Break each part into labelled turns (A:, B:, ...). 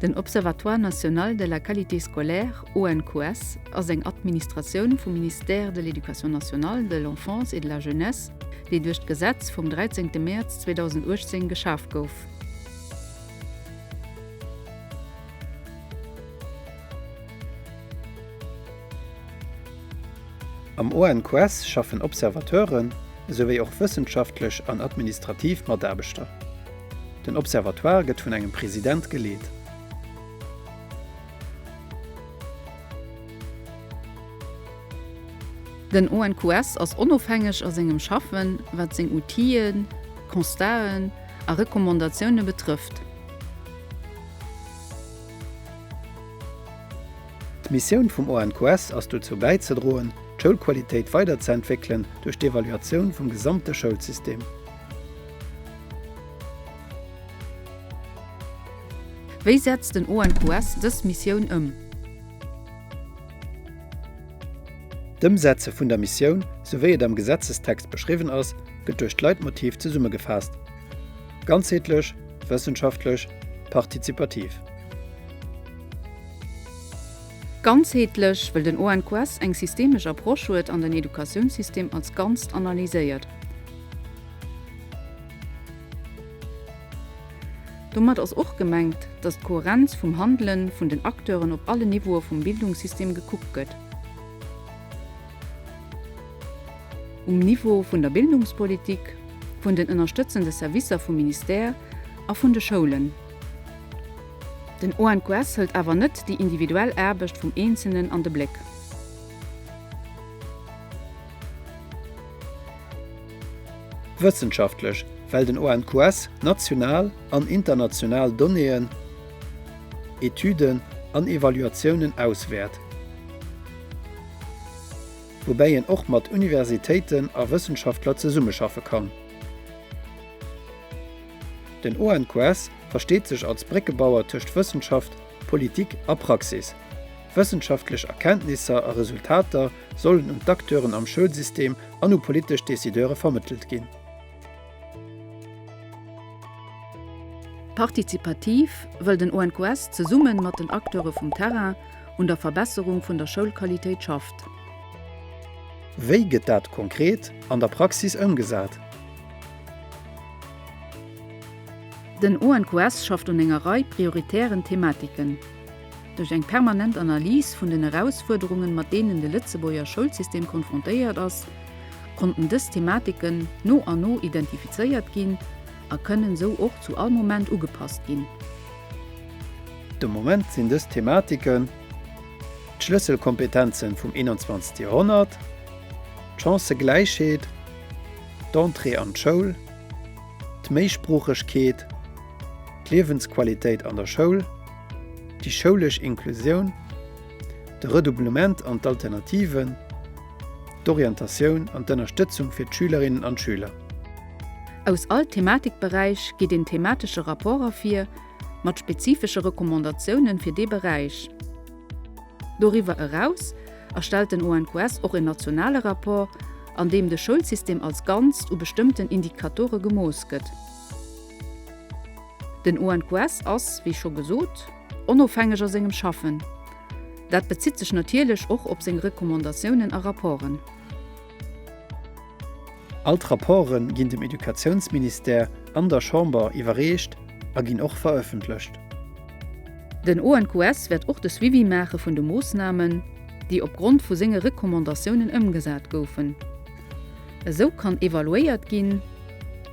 A: Den Observatoire National de la Qualité Scolaire (ONQS) ass eng Administrationun vum Ministère de l'Éducation nationale, de l'Enfance et de la Jeunesse, déi duerch d'Gesetz vom 13. März 2018 geschaf gouf.
B: Am ONQS schaffen Observateuren sowie auch wissenschaftlich an administrativ Maderbeter. Den Observatoire gëtt vun engem Präsident geleet.
A: Den ONQS ass onofhängeg aus engem Schaffen, wat seg Utien, Konstaten a Rekommandaioune betrifft.
B: D'Missioun vum ONQS ass dazu beizedroen, d'Schulqualitéit weiterzuentwickeln durch d'Evaluatioun vum gesamte Schulsystem.
A: Wéi setzt den ONQS dës Missioun ëm?
B: D'Umsetze vun der Missioun, sowéi am Gesetzestext beschriwen ass, gëtt durch d'Leitmotiv ze Summe gefasst. Ganzheetlech, wëssenschaftlech, partizipativ.
A: Ganzheetlech will den ONQS eng systemisch Approch huet an den Edukationssystem als ganz analyséiert. Dommer ass och gemengt, dat d'Kohärenz vum Handeln vun den Akteuren op alle Niveaue vum Bildungssystem gekuckt gëtt. Niveau vun der Bildungspolitik, vun den ënnerstëtzende Servicer vum Ministère a vun de Scholen. Den ONQS hält awer net die individuell Erbecht vum Einzelnen an de Blick.
B: Wissenschaftlich, weil den ONQS national an international Donneen, Etüden an Evaluationen auswärt. Wobei en och mat Universitäten a Wissenschaftler ze Summe schaffe kann. Den ONQS versteht sich als Breckebauer tëcht Wissenschaft, Politik a Praxis. Wissenschaftlich Erkenntnisse a Resultater sollen und Akteuren am Schulsystem an politisch Desideure vermittelt gin.
A: Partizipativ will den ONQS ze Summen mat den Akteure vum Terrain und der Verbesserung vun der Schulqualität schafft.
B: Wéi gëtt dat konkret an der Praxis ëmgesat?
A: Den ONQS schafft un engerei prioritären Thematiken. Durch eng permanent Analyse vun den Herausforderungen, mat denen de Lützeburger Schulsystem konfrontéiert ass, konnten dis Thematiken no an no identifizeiert ginn, a können so och zu all Moment ugepasst ginn.
B: De Moment sinn des Thematiken d'Schlüsselkompetenzen vum 21. Jahrhundert, Chancegleichheet, d'Entrée an d'Schoul, d'Méichsprochegkeet, d'Lewensqualitéit an der Schoul, die schoulech Inklusion, de Redoublement an d'Alternativen, d'Orientatioun an d'Unterstützung fir d'Schülerinnen an Schüler.
A: Aus all Thematikbereich geht den thematische Rapport afir mat spezifische Rekommandationen fir de Bereich. Doriwer heraus erstellt den ONQS auch ein nationale Rapport, an dem das Schulsystem als ganz u bestimmten Indikatoren gemoos gëtt. Den ONQS ass, wie schon gesot, onofhängig aus engem Schaffen. Dat bezieht sich natürlich auch op seg Rekommandationen a Rapporten.
B: Alt Rapporten ginn dem Edukationsministère an der Chamber iwwerrecht a ginn och veröffentlicht.
A: Den ONQS wird auch das Suivi-Mache vun de Maßnahmen, die aufgrund vu senge Rekommandationen ëmgesat goufen. So kann evaluiert gin,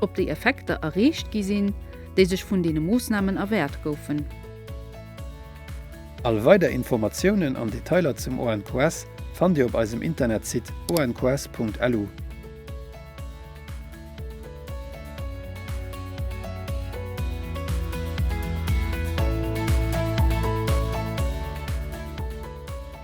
A: ob die Effekte erreicht gisinn, die sich vun den Maßnahmen erwehrt goufen.
B: All weiter Informationen an Detailer zum ONQS fand ihr auf unserem Internetsit onqs.lu.